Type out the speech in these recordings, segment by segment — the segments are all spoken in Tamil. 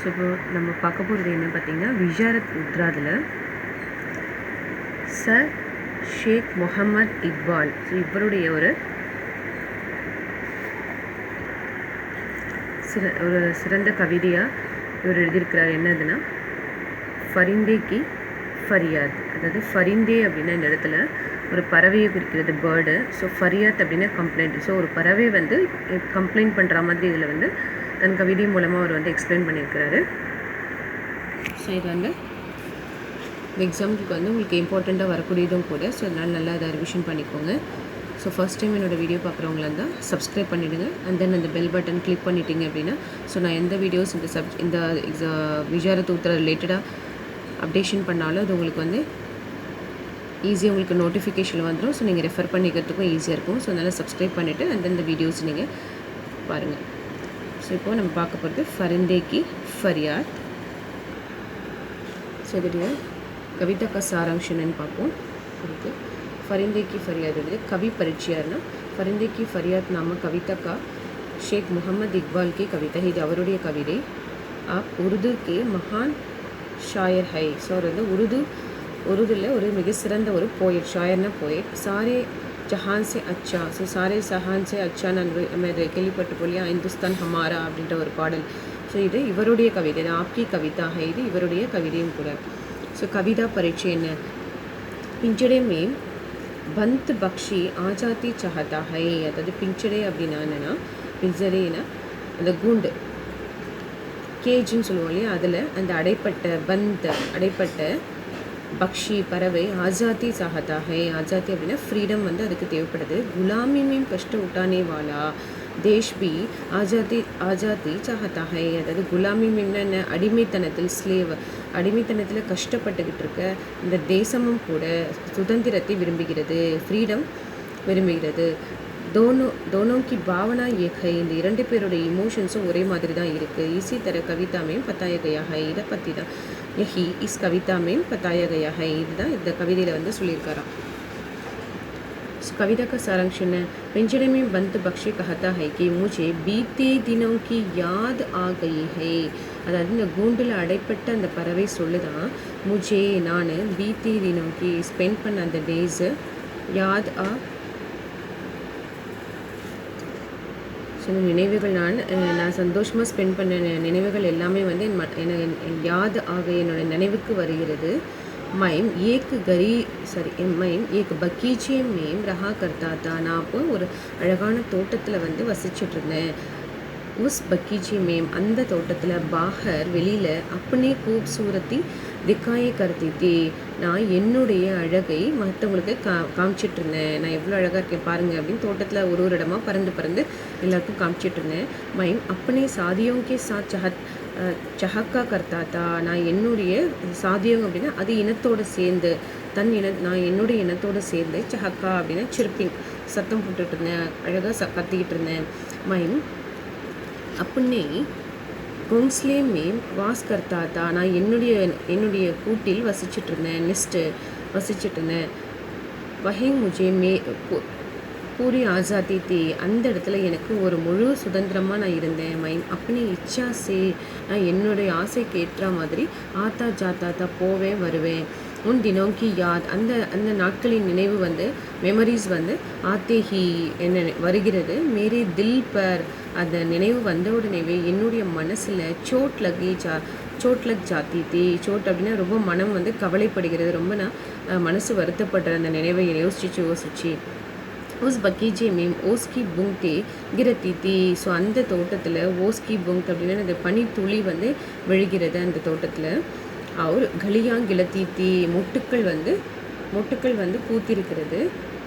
ஸோ இப்போ நம்ம பார்க்க போகிறது என்ன பார்த்திங்கன்னா, விஷாரத் உத்ராதில் சர் ஷேக் முகமது இக்பால். ஸோ இவருடைய ஒரு சிறந்த கவிதையாக இவர் எழுதியிருக்கிறார். என்னதுன்னா, ஃபரிந்தே கி ஃபரியாத். அதாவது ஃபரிந்தே அப்படின்னா இந்த இடத்துல ஒரு பறவையை குறிக்கிறது, பேர்டு. ஸோ ஃபரியாத் அப்படின்னா கம்ப்ளைண்ட். ஸோ ஒரு பறவை வந்து கம்ப்ளைண்ட் பண்ணுற மாதிரி இதில் வந்து தன் கவிதை மூலமாக அவர் வந்து எக்ஸ்பிளைன் பண்ணியிருக்கிறாரு. ஸோ இது வந்து இந்த எக்ஸாம்பிளுக்கு வந்து உங்களுக்கு இம்பார்ட்டண்ட்டாக வரக்கூடியதும் கூட. ஸோ அதனால் நல்லா அதை ரிவிஷன் பண்ணிக்கோங்க. ஸோ ஃபஸ்ட் டைம் என்னோடய வீடியோ பார்க்குறவங்களா இருந்தால் சப்ஸ்கிரைப் பண்ணிவிடுங்க. அண்ட் தென் அந்த பெல் பட்டன் கிளிக் பண்ணிட்டீங்க அப்படின்னா ஸோ நான் எந்த வீடியோஸ் இந்த விஷாரத் உத்ரா ரிலேட்டடாக அப்டேஷன் பண்ணாலும் அது உங்களுக்கு வந்து ஈஸியாக உங்களுக்கு நோட்டிஃபிகேஷன் வந்துடும். ஸோ நீங்கள் ரெஃபர் பண்ணிக்கிறதுக்கும் ஈஸியாக இருக்கும். ஸோ அதனால் சப்ஸ்கிரைப் பண்ணிவிட்டு அந்த இந்த வீடியோஸ் நீங்கள் பாருங்கள். ஸோ இப்போது நம்ம பார்க்க போகிறது ஃபரிந்தே கி ஃபரியாத். ஸோ இதோடைய கவிதா का सारांश என்னன்னு பார்ப்போம். அதுக்கு फरिंदे की फरियाद है कवि परिचयना फरिंदे की फरियाद नाम कविता का शेख मोहम्मद इकबाल की कविता है. இது அவருடைய கவிதை. आप उर्दू के महान शायर है. ஸோ வந்து உருதுல ஒரு மிக சிறந்த ஒரு போயட். ஷாயர்னா போயட். சாரே ஜஹான் சே அச்சா. ஸோ சாரே ஜஹான் சே அச்சா நம்ம இதை கேள்விப்பட்டு போலியா, இந்துஸ்தான் ஹமாரா அப்படின்ற ஒரு பாடல். ஸோ இது இவருடைய கவிதை. ஆப்கி கவிதா है. இது இவருடைய கவிதையும் கூட. ஸோ கவிதா பரீட்சை என்ன, பிஞ்சடே மேம் பந்த் பக்ஷி ஆஜாதி சாஹதா ஹை. அதாவது பிஞ்சடே அப்படின்னா என்னென்னா, பிஞ்சடேனா அந்த கூண்டு கேஜின்னு சொல்லுவோம் இல்லையா, அதில் அந்த அடைப்பட்ட பக்ஷி பறவை ஆஜாதி சாஹதா ஹை. ஆஜாதி அப்படின்னா ஃப்ரீடம் வந்து அதுக்கு தேவைப்படுது. குலாமி மேம் கஷ்ட உட்டானே வாலா தேஷ் பி ஆஜாதி சாஹதா ஹை. அதாவது குலாமி மேம்னா என்ன, அடிமைத்தனத்தில் அடிமைத்தனத்தில் கஷ்டப்பட்டுக்கிட்டு இருக்க இந்த தேசமும் கூட சுதந்திரத்தை விரும்புகிறது, ஃப்ரீடம் விரும்புகிறது. दोनों की भावना एक है. இந்த இரண்டு பேருடைய இமோஷன்ஸும் ஒரே மாதிரி தான் இருக்குது. इसी तरह कविता में बताया गया है. இதை பற்றி தான் यही इस कविता में बताया गया है. இதுதான் இந்த கவிதையில் வந்து சொல்லியிருக்காராம். कविता का सारांश है, पिंजरे में बंद बख्शी कहता है कि मुझे बीते दिनों की याद आ गई है. அதாவது இந்த கூண்டில் அடைப்பட்ட அந்த பறவை சொல்லுதான், முஜே நான் பீத்தி தினோக்கி ஸ்பெண்ட் பண்ண அந்த டேஸு யாத் ஆ. ஸோ நினைவுகள் நான் சந்தோஷமாக ஸ்பெண்ட் பண்ண நினைவுகள் எல்லாமே வந்து என் யாத் ஆக என்னோட நினைவுக்கு வருகிறது. மைம் ஏக் பக்கீச்சே மேம் ரஹா கர்த்தா தா. நான் அப்போ ஒரு அழகான தோட்டத்தில் வந்து வசிச்சுட்டு இருந்தேன். உஸ் பக்கீச்சி மேம் அந்த தோட்டத்தில் பாஹர் வெளியில் அப்பனே கூப்சூரத்தி திக்காயை கருத்தித்தி. நான் என்னுடைய அழகை மற்றவங்களுக்கு காமிச்சிட்ருந்தேன். நான் எவ்வளோ அழகாக இருக்கேன் பாருங்கள் அப்படின்னு தோட்டத்தில் ஒரு இடமா பறந்து எல்லாருக்கும் காமிச்சிட்ருந்தேன். மைம் அப்பனே சாதியோங்கே சஹக்கா கர்த்தாத்தா. நான் என்னுடைய சாதியம் அப்படின்னா அது இனத்தோடு சேர்ந்து நான் என்னுடைய இனத்தோடு சேர்ந்து சஹக்கா அப்படின்னா சிரிப்பிங் சத்தம் போட்டுட்டு இருந்தேன், அழகாக கத்திக்கிட்டு இருந்தேன். மைம் अपने घोंसले में वास करता था. நான் என்னுடைய கூட்டில் வசிச்சுட்டு இருந்தேன், நெஸ்ட்டு வசிச்சுட்டு இருந்தேன். வஹி முஜே பூரி ஆசாதி தீ. அந்த இடத்துல எனக்கு ஒரு முழு சுதந்திரமாக நான் இருந்தேன். மைம் அப்படி இச்சா சே. நான் என்னுடைய ஆசைக்கு ஏற்ற மாதிரி ஆத்தா ஜாத்தா போவேன் வருவேன். உன் தினோக்கி யாத் அந்த நாட்களின் நினைவு வந்து மெமரிஸ் வந்து ஆத்தேஹி என்ன வருகிறது. மேரே தில் பர். அந்த நினைவு வந்த உடனேவே என்னுடைய மனசில் சோட் லக் ஜாத்தி தீ. சோட் அப்படின்னா ரொம்ப மனம் வந்து கவலைப்படுகிறது. ரொம்ப நான் மனசு வருத்தப்படுற அந்த நினைவை யோசிச்சு உஸ் பக்கீஜே மேம் ஓஸ்கி புங்தே கிரத்தி தீ. ஸோ அந்த தோட்டத்தில் ஓஸ்கி புங்க் அப்படின்னா அந்த பனித்துளி வந்து விழுகிறது அந்த தோட்டத்தில். அவர் கலியாங்கிலத்தி தீ. மொட்டுக்கள் வந்து பூத்திருக்கிறது.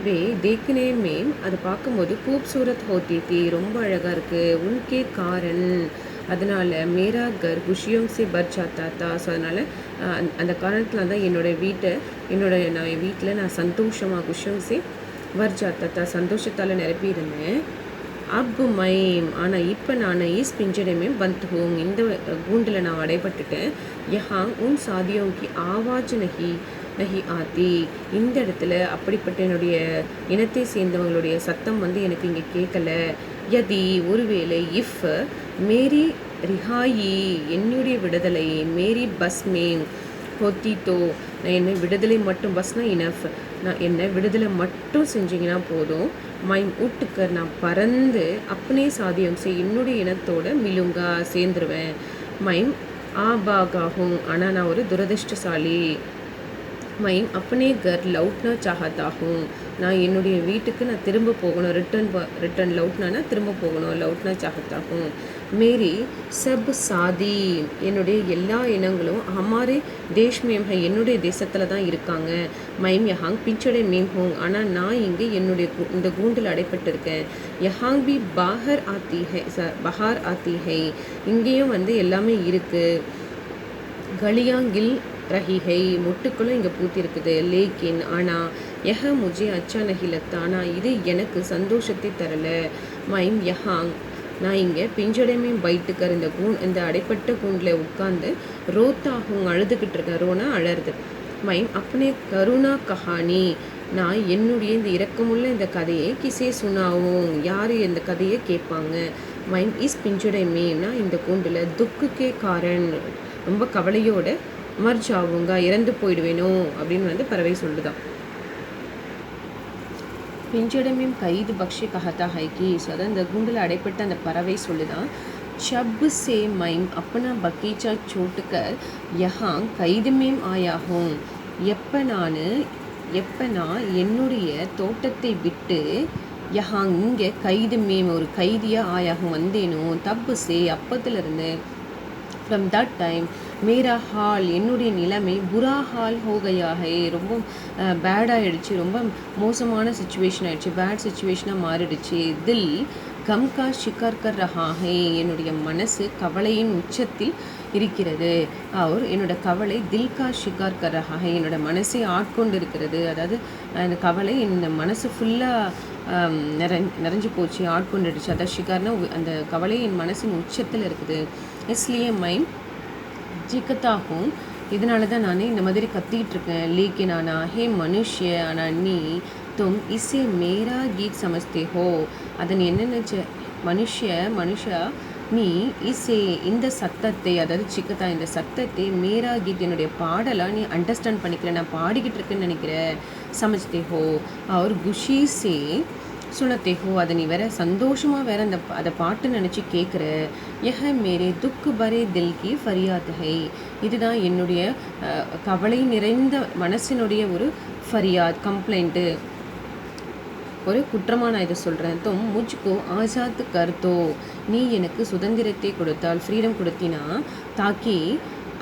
வே தேக்கினே மேம் அதை பார்க்கும்போது கூப்சூரத் ஹோத்தி தீ. ரொம்ப அழகாக இருக்குது. உன்கே காரன் அதனால் மேரா கர் குஷியோங் சே பர் ஜாத்தா தா. ஸோ அதனால் அந்த காரணத்தில் தான் நான் வீட்டில் நான் சந்தோஷமாக குஷியோங் சே பர் ஜாத்தா தா சந்தோஷத்தால் நிரப்பி இருந்தேன். அப் மைம் ஆனால் இப்போ நான் ஈஸ் பிஞ்சடமே பந்த் ஹோம் இந்த கூண்டில் நான் அடைபட்டுட்டேன். யஹாங் உன் சாதியோங்கி ஆவாஜ் நஹி ஆத்தி. இந்த இடத்துல அப்படிப்பட்ட என்னுடைய இனத்தை சேர்ந்தவங்களுடைய சத்தம் வந்து எனக்கு இங்கே கேட்கல. யதி ஒருவேளை இஃப் மேரி ரிஹாயி என்னுடைய விடுதலை, மேரி பஸ் மேம் ஹோத்தி தோ நான் என்னை விடுதலை மட்டும், பஸ்னா இனஃப், நான் என்னை விடுதலை மட்டும் செஞ்சிங்கன்னா போதும். மைம் ஊட்டுக்கர் நான் பறந்து அப்பனே சாதியம் செய் என்னுடைய இனத்தோட மிலுங்கா சேர்ந்துருவேன். மைம் ஆபாகாகும் ஆனால் நான் ஒரு துரதிர்ஷ்டசாலி. மைம் அப்பனே கர் லவுட்னா சாஹத்தாகும் நான் என்னுடைய வீட்டுக்கு நான் திரும்ப போகணும். ரிட்டன் லவுட்னா திரும்ப போகணும். லவுட்னா சாஹத்தாகும். மேரி சப் சாதி என்னுடைய எல்லா இனங்களும் ஹமாரே தேஷ் மேம் ஹை என்னுடைய தேசத்தில் தான் இருக்காங்க. மைம் யஹாங் பிஞ்சடை மேம் ஹோங் ஆனால் நான் இங்கே என்னுடைய இந்த கூண்டில் அடைப்பட்டிருக்கேன். யஹாங் பி பாஹர் ஆத்தி ஹை பஹார் ஆத்தி ஹை இங்கேயும் வந்து எல்லாமே இருக்குது. கலியாங்கில் ரஹிஹை மொட்டுக்களும் இங்கே பூத்தி இருக்குது. லேக்கின் ஆனால் யஹ முஜே அச்சா நஹி லக்தா ஆனால் இது எனக்கு சந்தோஷத்தை தரல. மைம் யஹாங் நான் இங்கே பிஞ்சடைமே பைட்டுக்கர் இந்த அடைப்பட்ட கூண்டில் உட்காந்து ரோத்தாகும் அழுதுகிட்டு இருக்கேன். ரோனா அழறது. மைம் அப்பனே கருணா கஹானி நான் என்னுடைய இந்த இரக்கமுள்ள இந்த கதையை கிசே சுனாவும் யார் இந்த கதையை கேட்பாங்க. மைம் இஸ் பிஞ்சடைமேனா இந்த கூண்டில் துக்குக்கே காரன் ரொம்ப கவலையோட மர்ஜ் ஆகுங்க இறந்து போயிடுவேனோ அப்படின்னு வந்து பறவை சொல்லுதான். பிஞ்சடமே கைது பக்ஷி கஹத்தா ஹைக்கி ஸோ அதான் இந்த கூண்டில் அடைப்பட்ட அந்த பறவை சொல்லுதான். शब से मैं अपना बगीचा छोड़कर यहाँ கைது மேம் ஆயாகும் எப்போ நான் என்னுடைய தோட்டத்தை விட்டு யஹாங் இங்கே கைது மேம் ஒரு கைதியாக ஆயாகும் வந்தேனோ. தப்பு சே அப்பத்திலிருந்து ஃப்ரம் தட் டைம் மேரா ஹால் என்னுடைய நிலைமை புரா ஹால் ஹோகையாக ரொம்ப பேடாகிடுச்சு. ரொம்ப மோசமான சுச்சுவேஷன் ஆகிடுச்சு. பேட் சுச்சுவேஷனாக மாறிடுச்சு. தில் கம் கா ஷிகார் கர் ரஹா ஹே என்னுடைய மனசு கவலையின் உச்சத்தில் இருக்கிறது. அவர் என்னோட கவலை தில் கா ஷிகார் கர் ரஹா ஹே என்னோட மனசை ஆட்கொண்டு இருக்கிறது. அதாவது அந்த கவலை இந்த மனசு ஃபுல்லாக நிறைஞ்சு போச்சு, ஆட்கொண்டுடுச்சு. அதாவது ஷிகார்னா அந்த கவலை என் மனசின் உச்சத்தில் இருக்குது. இஸ்லியே மைண்ட் ஜிக்கத்தாகும் இதனால தான் நான் இந்த மாதிரி கத்திக்கிட்டு இருக்கேன். லேக்கின் ஆனா ஹே மனுஷ்ய ஆனால் நீ தும் இசே மேரா கீத் சமஸ்தே ஹோ அதன் என்ன நினச்ச மனுஷா நீ இசே இந்த சத்தத்தை அதாவது சிக்கத்தா இந்த சத்தத்தை மேரா கீத் என்னுடைய பாடலாக நீ அண்டர்ஸ்டாண்ட் பண்ணிக்கிற நான் பாடிக்கிட்டு இருக்கேன்னு நினைக்கிற. சமஜ்தே ஹோ அவர் குஷி சே சுனத்தே ஹோ அதை நீ வேற சந்தோஷமாக வேற அதை பாட்டு நினச்சி கேட்குற. யஹ மேரே துக்கு பரே தில் கி ஃபரியாத் ஹை இதுதான் என்னுடைய கவலை நிறைந்த மனசினுடைய ஒரு ஃபரியாத் கம்ப்ளைண்ட்டு ஒரு குற்றமாக நான் இதை சொல்கிறேன். தும் முஜ்கோ ஆசாத் கர்தோ நீ எனக்கு சுதந்திரத்தை கொடுத்தால் ஃப்ரீடம் கொடுத்தினா தாக்கி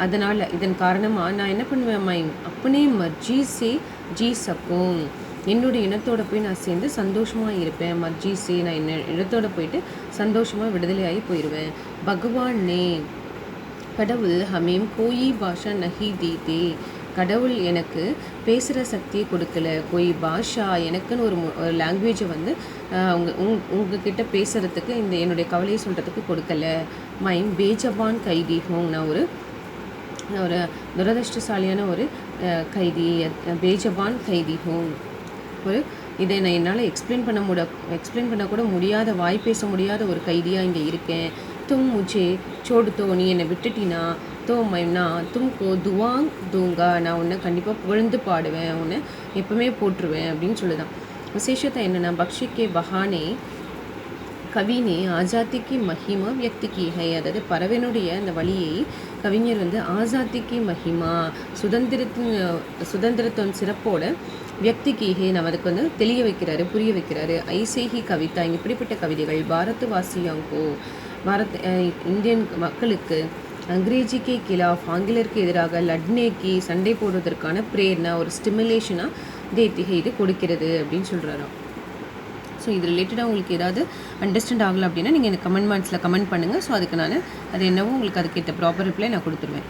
அதனால் இதன் காரணமாக நான் என்ன பண்ணுவேன் மைம் அப்பனே மர்ஜி சே ஜி சக்கும் என்னுடைய இனத்தோட போய் நான் சேர்ந்து சந்தோஷமாக இருப்பேன். மர்ஜி சே நான் என்ன இனத்தோட போயிட்டு சந்தோஷமாக விடுதலையாகி போயிடுவேன். பகவான் நே கடவுள் ஹமேம் கோயி பாஷா நஹி தீதே கடவுள் எனக்கு பேசுகிற சக்தியை கொடுக்கல. கோயி பாஷா எனக்குன்னு ஒரு லாங்குவேஜை வந்து உங்ககிட்ட பேசுகிறதுக்கு இந்த என்னுடைய கவலையை சொல்கிறதுக்கு கொடுக்கல. மைம் பேஜபான் கைதி ஹோங் நான் ஒரு துரதிர்ஷ்டசாலியான ஒரு கைதி. பேஜபான் கைதி ஹோங் ஒரு இதை நான் என்னால் எக்ஸ்பிளைன் பண்ண கூட முடியாத வாய் பேச முடியாத ஒரு கைதியாக இங்கே இருக்கேன். தும் முஜே சோடுத்தோ நீ என்னை விட்டுட்டினா தோ மைம்னா தும்கோ துவாங் தூங்கா நான் உன்னை கண்டிப்பாக புகழ்ந்து பாடுவேன், உன்னை எப்பவுமே போட்டுருவேன் அப்படின்னு சொல்லுதான். விசேஷத்தை என்னென்னா பக்ஷிக்கே பஹானே கவினே ஆசாத்திக்கு மஹிமா வியக்திக்கு ஹை அதாவது பறவைனுடைய அந்த வழியை கவிஞர் வந்து ஆசாத்திக்கு மஹிமா சுதந்திரத்தின் சிறப்போட வியக்திக்கு ஹே நம்ம அதுக்கு வந்து தெளிய வைக்கிறாரு, புரிய வைக்கிறாரு. ஐசேஹி கவிதா இப்படிப்பட்ட கவிதைகள் பாரத் வாசியாங்கோ இந்தியன் மக்களுக்கு அங்கிரேஜிக்கு கிலாஃப் ஆங்கிலருக்கு எதிராக லட்னேக்கு சண்டை போடுவதற்கான பிரேரணா ஒரு ஸ்டிமுலேஷனாக தேத்திகை இது கொடுக்கிறது அப்படின்னு சொல்கிறாராம். ஸோ இது ரிலேட்டடாக உங்களுக்கு ஏதாவது அண்டர்ஸ்டாண்ட் ஆகலை அப்படின்னா நீங்கள் எனக்கு கமெண்ட் பாக்ஸில் கமெண்ட் பண்ணுங்கள். ஸோ அதுக்கு நான் அது என்னவோ உங்களுக்கு அதுக்கேற்ற ப்ராப்பர் ரிப்ளை நான் கொடுத்துருவேன்.